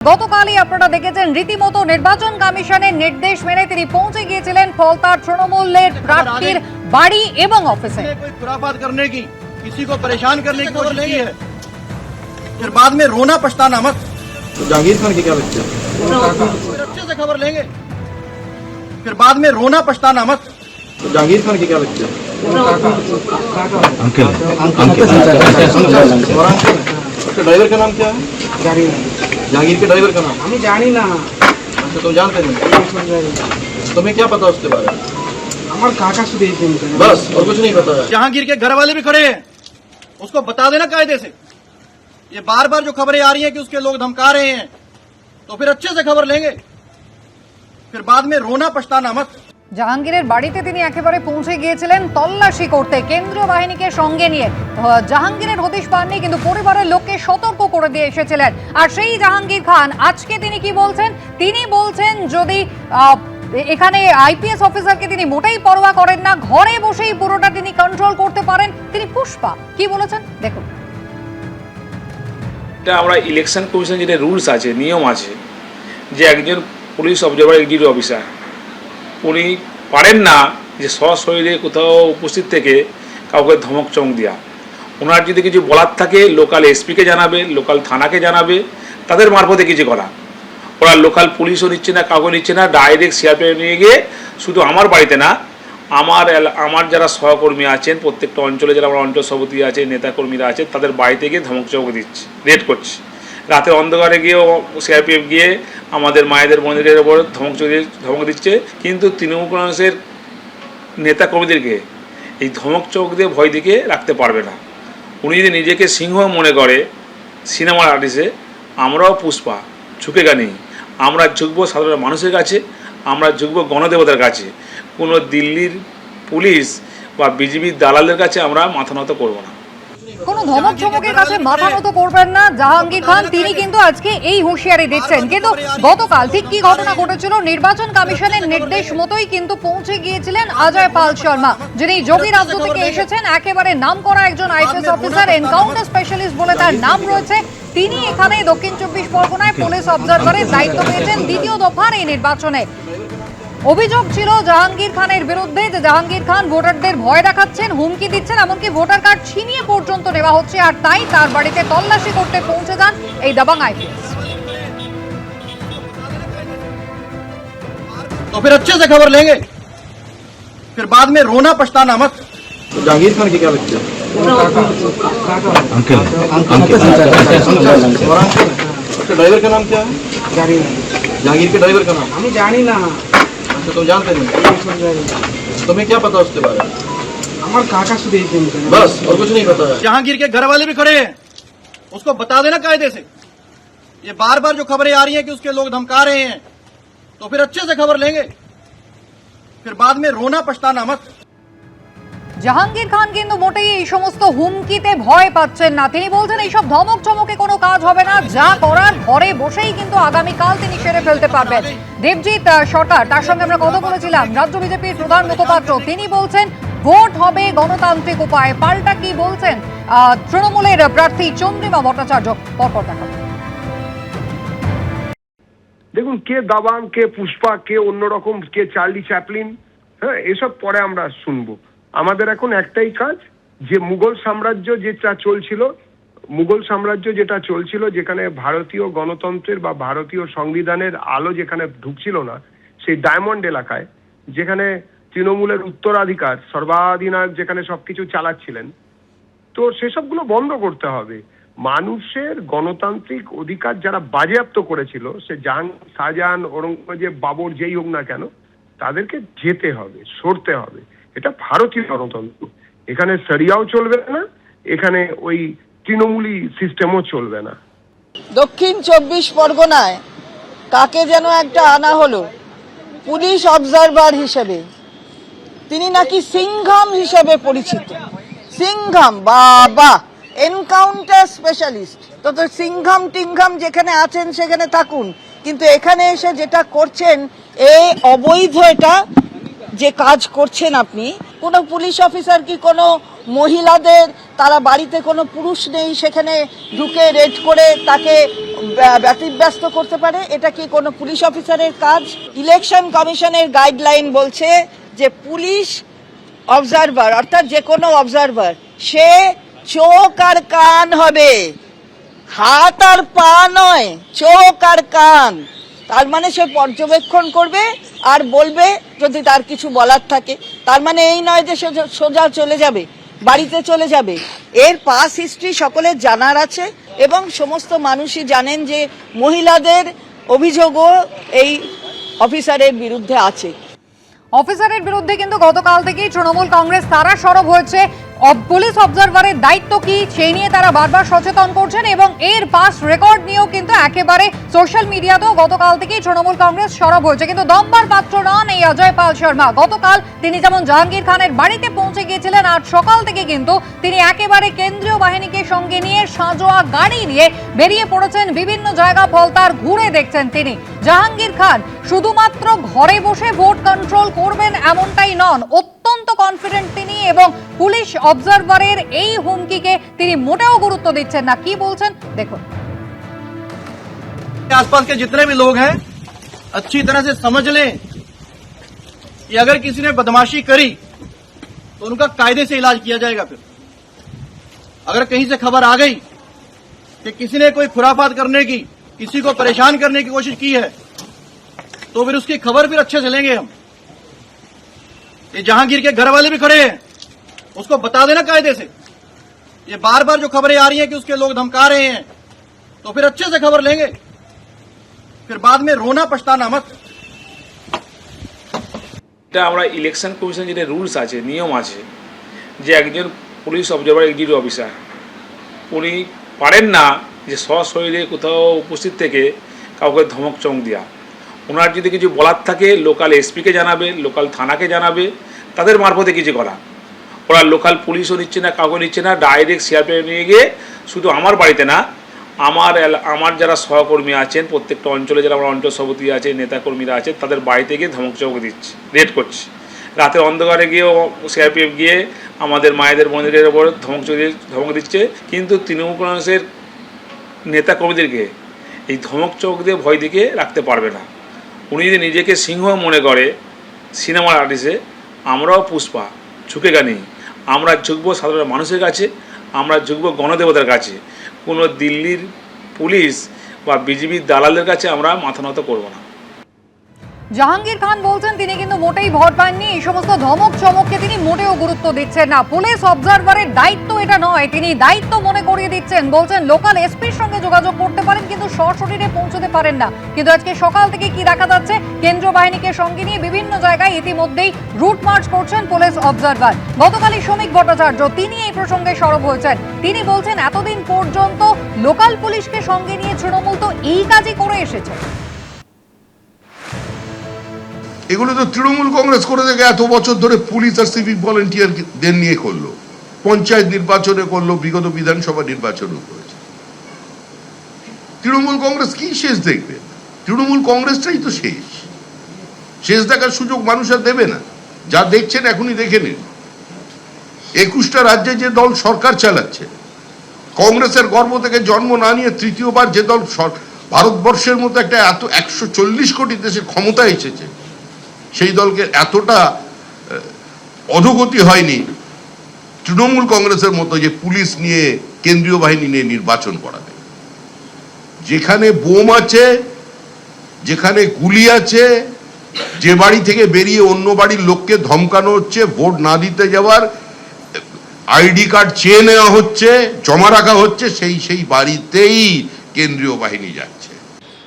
গতকালই আপনারা দেখেছেন রীতিমতো নির্বাচন কমিশনের নির্দেশ মেনে তিনি পৌঁছে গিয়েছিলেন ফলতার তৃণমূলের প্রার্থীর বাড়ি এবং অফিসে। कोई खुराफात करने की, किसी को परेशान करने की कोशिश की है, फिर बाद में रोना पछताना मत। तो जहांगीर खान की क्या लगता है? फिर अच्छे से खबर लेंगे, फिर बाद में रोना पछताना मत। तो जहांगीर खान की क्या लगता है? अंकल उसके ड्राइवर का नाम क्या है? जहांगीर के ड्राइवर का नाम हमें जानी ना। अच्छा तुम जानते नहीं? तुम्हें क्या पता उसके बारे में? हमारे काका से देख देंगे बस और कुछ नहीं पता है। जहांगीर के घर वाले भी खड़े हैं, उसको बता देना कायदे से। ये बार बार जो खबरें आ रही हैं कि उसके लोग धमका रहे हैं, तो फिर अच्छे से खबर लेंगे, फिर बाद में रोना पछताना मत। জাহাঙ্গীরের বাড়িতে তিনি একেবারে পৌঁছে গিয়েছিলেন তল্লাশি করতে কেন্দ্রীয় বাহিনীকে সঙ্গে নিয়ে। জাহাঙ্গীরের হদিশ পাননি, কিন্তু পরিবারের লোককে সতর্ক করে দিয়ে এসেছিলেন। আর সেই জাহাঙ্গীর খান আজকে তিনি কি বলছেন? তিনি বলছেন যদি এখানে আইপিএস অফিসারকে তিনি মোটেই পরোয়া করেন না, ঘরে বসেই পুরোটা তিনি কন্ট্রোল করতে পারেন। তিনি পুষ্পা কি বলেছেন দেখুন। এটা আমরা ইলেকশন কমিশন যেটা রুলস আছে, নিয়ম আছে, যে একজন পুলিশ অবজারভার এক্সিকিউটিভ অফিসার উনি পারেন না যে সশরীরে কোথাও উপস্থিত থেকে কাউকে ধমক চমক দেওয়া। ওনার যদি কিছু বলার থাকে লোকাল এসপিকে জানাবে, লোকাল থানাকে জানাবে, তাদের মারফতে কিছু করা। ওরা লোকাল পুলিশও নিচ্ছে না, কাউকে নিচ্ছে না, ডাইরেক্ট সিআরপিএফ নিয়ে গিয়ে শুধু আমার বাড়িতে না, আমার যারা সহকর্মী আছেন প্রত্যেকটা অঞ্চলে যারা আমার অঞ্চল সভাপতি আছে, নেতাকর্মীরা আছে, তাদের বাড়িতে গিয়ে ধমক চমক দিচ্ছে, রেড করছে। রাতে অন্ধকারে গিয়েও সিআরপিএফ গিয়ে আমাদের মায়েদের মন্দিরের ওপর ধমক দিচ্ছে। কিন্তু তৃণমূল কংগ্রেসের নেতাকর্মীদেরকে এই ধমক চমক দিয়ে ভয় দিকে রাখতে পারবে না। উনি যদি নিজেকে সিংহ মনে করে সিনেমার আর্টিস্টে, আমরাও পুষ্পা ঝুঁকেগা নেই। আমরা ঝুঁকবো সাধারণ মানুষের কাছে, আমরা ঝুঁকবো গণদেবতার কাছে। কোনো দিল্লির পুলিশ বা বিজেপির দালালের কাছে আমরা মাথা নত করবো না। কোনো ধমক চমকের কাছে মাথা নত করবেন না জাহাঙ্গীর খান, তিনি কিন্তু আজকে এই হুঁশিয়ারি দিচ্ছেন। কিন্তু গতকাল ঠিক কি ঘটনা ঘটেছিল? নির্বাচন কমিশনের নির্দেশ মতোই কিন্তু পৌঁছে গিয়েছিলেন অজয় পাল শর্মা, যিনি যোগী রাজ্য থেকে এসেছেন, একেবারে নামকরা একজন আইপিএস অফিসার, এনকাউন্টার স্পেশালিস্ট বলে তার নাম রয়েছে। তিনি এখানে দক্ষিণ 24 পরগনায় পুলিশ অবজারভারের দায়িত্ব পেয়েছেন দ্বিতীয় দফার এই নির্বাচনে। অভিযোগ ছিল জাহাঙ্গীর খানের বিরুদ্ধে যে জাহাঙ্গীর খান ভোটারদের ভয় দেখাচ্ছেন, হুমকি দিচ্ছেন, এমনকি ভোটার কার্ড ছিনিয়ে পর্যন্ত নেওয়া হচ্ছে। আর তাই তার বাড়িতে তল্লাশি করতে পৌঁছে যান এই দাবাং আইপিএস। तो फिर अच्छे से खबर लेंगे, फिर बाद में रोना पछताना मत। तो जहांगीर खान की क्या लगता है? अंकल उसके ड्राइवर का नाम क्या है? जहांगीर के ड्राइवर का नाम हमें जानी ना। अच्छा तुम जानते नहीं? तुम्हें क्या पता उसके बारे में? हमारे काका से देख देंगे बस और कुछ नहीं पता है। जहांगीर के घर वाले भी खड़े हैं, उसको बता देना कायदे से। ये बार बार जो खबरें आ रही हैं कि उसके लोग धमका रहे हैं, तो फिर अच्छे से खबर लेंगे, फिर बाद में रोना पछताना मत। জাহাঙ্গীর খান কিন্তু মোটেই এই সমস্ত হুমকিতে ভয় পাচ্ছেন না। তিনি বলছেন এইসব ধমক চমকে কোনো কাজ হবে না, যা করার ঘরে বসেই কিন্তু আগামীকাল তিনি সেরে ফেলতে পারবেন। দেবজিৎ সরকার, তার সঙ্গে আমরা কথা বলেছিলাম, রাজ্য বিজেপির প্রধান মুখপাত্র, তিনি বলছেন ভোট হবে গণতান্ত্রিক উপায়ে। পাল্টা কি বলছেন তৃণমূলের প্রার্থী চন্দ্রিমা ভট্টাচার্য, পরপর দেখাবো। দেখুন, কে দাবাং, কে পুষ্পা, কে অন্যরকম, কে চার্লি চ্যাপলিন, হ্যাঁ, এসব পরে আমরা শুনবো। আমাদের এখন একটাই কাজ, যে মুঘল সাম্রাজ্য যেটা চলছিল, যেখানে ভারতীয় গণতন্ত্রের বা ভারতীয় সংবিধানের আলো যেখানে ঢুকছিল না, সেই ডায়মন্ড এলাকায়, যেখানে তৃণমূলের উত্তরাধিকার সর্বাধিনায়ক যেখানে সবকিছু চালাচ্ছিলেন, তো সেসবগুলো বন্ধ করতে হবে। মানুষের গণতান্ত্রিক অধিকার যারা বাজেয়াপ্ত করেছিল, সে শাহজাহান, ঔরঙ্গজেব, বাবর, যেই হোক না কেন, তাদেরকে যেতে হবে, সরতে হবে। এটা ভারতীয় গণতন্ত্র, এখানে সরিয়াও চলবে না, এখানে ওই তৃণমূলী সিস্টেমও চলবে না। দক্ষিণ 24 পরগনায় কাকে যেন একটা আনা হলো পুলিশ অবজারভার হিসেবে। তিনি নাকি সিংঘাম হিসেবে পরিচিত। সিংঘাম, বাবা, এনকাউন্টার স্পেশালিস্ট। তো সিংঘাম টিংঘাম যেখানে আছেন সেখানে থাকুন, কিন্তু এখানে এসে যেটা করছেন, এই অবৈধ এটা যে কাজ করছেন আপনি। কোনো পুলিশ অফিসার কি কোনো মহিলাদের, তারা বাড়িতে কোনো পুরুষ নেই, সেখানে ঢুকে রেড করে তাকে ব্যতিব্যস্ত করতে পারে? এটা কি কোনো পুলিশ অফিসারের কাজ? ইলেকশন কমিশনের গাইডলাইন বলছে যে পুলিশ অবজারভার অর্থাৎ যে কোনো অবজারভার সে চোখ আর কান হবে, হাত আর পা নয়, চোখ আর কান। তার মানে সে পর্যবেক্ষণ করবে আর বলবে যদি তার কিছু বলার থাকে। তার মানে এই নয় যে সে সোজা চলে যাবে, বাড়িতে চলে যাবে। এর পাস হিস্ট্রি সকলের জানার আছে এবং সমস্ত মানুষই জানেন যে মহিলাদের অভিযোগও এই অফিসারের বিরুদ্ধে আছে। অফিসারের বিরুদ্ধে কিন্তু গতকাল থেকেই তৃণমূল কংগ্রেস তারা সরব হয়েছে। পুলিশ অবজারভারের দায়িত্ব কি সেই নিয়ে তারা বারবার সচেতন করছেন এবং এর পাস রেকর্ড নিয়েও কিন্তু একেবারে সোশ্যাল মিডিয়াতেও গতকাল থেকেই তৃণমূল কংগ্রেস সরব হয়েছে। কিন্তু দমবার পাত্র নন এই অজয় পাল শর্মা। গতকাল তিনি যেমন জাহাঙ্গীর খানের বাড়িতে পৌঁছে গিয়েছিলেন, আজ সকাল থেকে কিন্তু তিনি একেবারে কেন্দ্রীয় বাহিনীকে সঙ্গে নিয়ে সাঁজোয়া গাড়ি নিয়ে বেরিয়ে পড়েছেন বিভিন্ন জায়গা ফলতার ঘুরে দেখছেন তিনি। জাহাঙ্গীর খান শুধুমাত্র ঘরে বসে ভোট কন্ট্রোল করবেন এমনটাই নন, অত্যন্ত কনফিডেন্ট তিনি এবং পুলিশ অবজারভারের এই হুমকিকে তিনি মোটেও গুরুত্ব দিচ্ছেন না। কি বলছেন দেখুন। आसपास के जितने भी लोग हैं अच्छी तरह से समझ लें कि अगर किसी ने बदमाशी करी तो उनका कायदे से इलाज किया जाएगा। फिर अगर कहीं से खबर आ गई कि किसी ने कोई खुराफात करने की, किसी को परेशान करने की कोशिश की है तो फिर उसकी खबर फिर अच्छे से लेंगे हम। ये जहांगीर के घर वाले भी खड़े हैं, उसको बता देना कायदे से। ये बार बार जो खबरें आ रही हैं कि उसके लोग धमका रहे हैं तो फिर अच्छे से खबर लेंगे, फिर बाद में रोना पछताना मत। এটা আমরা ইলেকশন কমিশন যেটা রুলস আছে, নিয়ম আছে যে একজন পুলিশ অবজারভার এক্সিকিউটিভ অফিসার উনি পারেন না যে সশরীরে কোথাও উপস্থিত থেকে কাউকে ধমক চমক দেওয়া। ওনার যদি কিছু বলার থাকে লোকাল এসপিকে জানাবে, লোকাল থানাকে জানাবে, তাদের মারফতে কিছু করা। ওরা লোকাল পুলিশও নিচ্ছে না, কাউকে নিচ্ছে না, ডাইরেক্ট সিআরপিএফ নিয়ে গিয়ে শুধু আমার বাড়িতে না, আমার যারা সহকর্মী আছেন প্রত্যেকটা অঞ্চলে যারা আমার অঞ্চল সভাপতি আছে, নেতাকর্মীরা আছেন, তাদের বাড়িতে গিয়ে ধমক চমক দিচ্ছে, রেড করছে। রাতের অন্ধকারে গিয়েও সিআরপিএফ গিয়ে আমাদের মায়েদের মন্দিরের ওপর ধমক দিচ্ছে। কিন্তু তৃণমূল কংগ্রেসের নেতাকর্মীদেরকে এই ধমক চমক দিয়ে ভয় দিকে রাখতে পারবে না। উনি যদি নিজেকে সিংহ মনে করে সিনেমার আর্টিস্টে, আমরাও পুষ্পা ঝুঁকে গানি, আমরা ঝুঁকবো সাধারণ মানুষের কাছে, আমরা ঝুঁকবো গণদেবতার কাছে। কোনো দিল্লির পুলিশ বা বিজেপির দালালদের কাছে আমরা মাথা নত করবো না। জাহাঙ্গীর খান বলছেন তিনি কিন্তু মোটেই ভয় পাননি, এই সমস্ত ধমক চমককে তিনি মোটেও গুরুত্ব দিচ্ছেন না। পুলিশ অবজারভারের দায়িত্ব এটা নয়, তিনি দায়িত্ব মনে করিয়ে দিচ্ছেন। বলছেন লোকাল এসপির সঙ্গে যোগাযোগ করতে পারেন কিন্তু সশরীরে পৌঁছতে পারেন না। কিন্তু আজকে সকাল থেকে কি দেখা যাচ্ছে, কেন্দ্রীয় বাহিনীকে সঙ্গে নিয়ে বিভিন্ন জায়গায় ইতিমধ্যেই রুট মার্চ করছেন পুলিশ অবজারভার। গতকালই শ্রমিক ভট্টাচার্য তিনি এই প্রসঙ্গে সরব হয়েছেন। তিনি বলছেন এতদিন পর্যন্ত লোকাল পুলিশকে সঙ্গে নিয়ে তৃণমূল তো এই কাজই করে এসেছে। এগুলো তো তৃণমূল কংগ্রেস করে দেখে এত বছর ধরে পুলিশ আর সিভিক ভলেন্টিয়ারদের নিয়ে করলো, পঞ্চায়েত নির্বাচনে করলো, বিগত বিধানসভা নির্বাচনেও করেছে। তৃণমূল কংগ্রেস কি শেষ দেখবে? তৃণমূল কংগ্রেসটাই তো শেষ দেখার সুযোগ মানুষ আর দেবে না। যা দেখছেন এখনই দেখে নিন। 21টা রাজ্যে যে দল সরকার চালাচ্ছে, কংগ্রেসের গর্ব থেকে জন্ম না নিয়ে তৃতীয়বার যে দল ভারতবর্ষের মতো একটা এত 140 কোটি দেশে ক্ষমতা এসেছে, সেই দলকে এতটা অধোগতি হয়নি তৃণমূল কংগ্রেসের মতো যে পুলিশ নিয়ে, কেন্দ্রীয় বাহিনী নিয়ে নির্বাচন করাবে। যেখানে বোম আছে, যেখানে গুলি আছে, যে বাড়ি থেকে বেরিয়ে অন্য বাড়ির লোককে ধমকানো হচ্ছে, ভোট না দিতে যাওয়ার আইডি কার্ড চেয়ে নেওয়া হচ্ছে, জমা রাখা হচ্ছে, সেই বাড়িতেই কেন্দ্রীয় বাহিনী যাচ্ছে।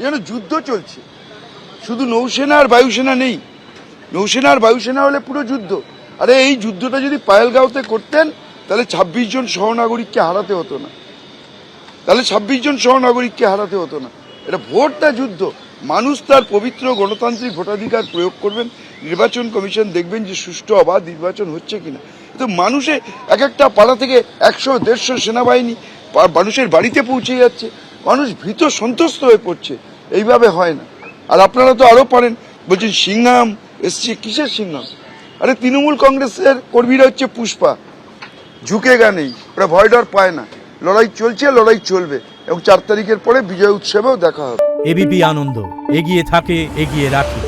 যেন যুদ্ধ চলছে, শুধু নৌসেনা আর বায়ুসেনা নেই। নৌসেনা আর বায়ুসেনা হলে পুরো যুদ্ধ। আরে এই যুদ্ধটা যদি পায়েলগাঁওতে করতেন তাহলে 26 জন সহনাগরিককে হারাতে হতো না, এটা ভোটটা যুদ্ধ। মানুষ তার পবিত্র গণতান্ত্রিক ভোটাধিকার প্রয়োগ করবেন, নির্বাচন কমিশন দেখবেন যে সুষ্ঠু অবাধ নির্বাচন হচ্ছে কিনা। তো মানুষে এক একটা পাড়া থেকে 100-150 সেনাবাহিনী মানুষের বাড়িতে পৌঁছে যাচ্ছে, মানুষ ভীত সন্ত্রস্ত হয়ে পড়ছে। এইভাবে হয় না। আর আপনারা তো আরো পারেন, বলছেন সিংহাম এসছে, কিসের সিংহাম? আরে তৃণমূল কংগ্রেসের কর্মীরা হচ্ছে পুষ্পা, ঝুঁকে গা নেই, ওরা ভয় ডর পায় না। লড়াই চলছে, লড়াই চলবে। এবং 4 তারিখের পরে বিজয় উৎসবেও দেখা হবে। এবিপি আনন্দ এগিয়ে থাকে, এগিয়ে রাখে।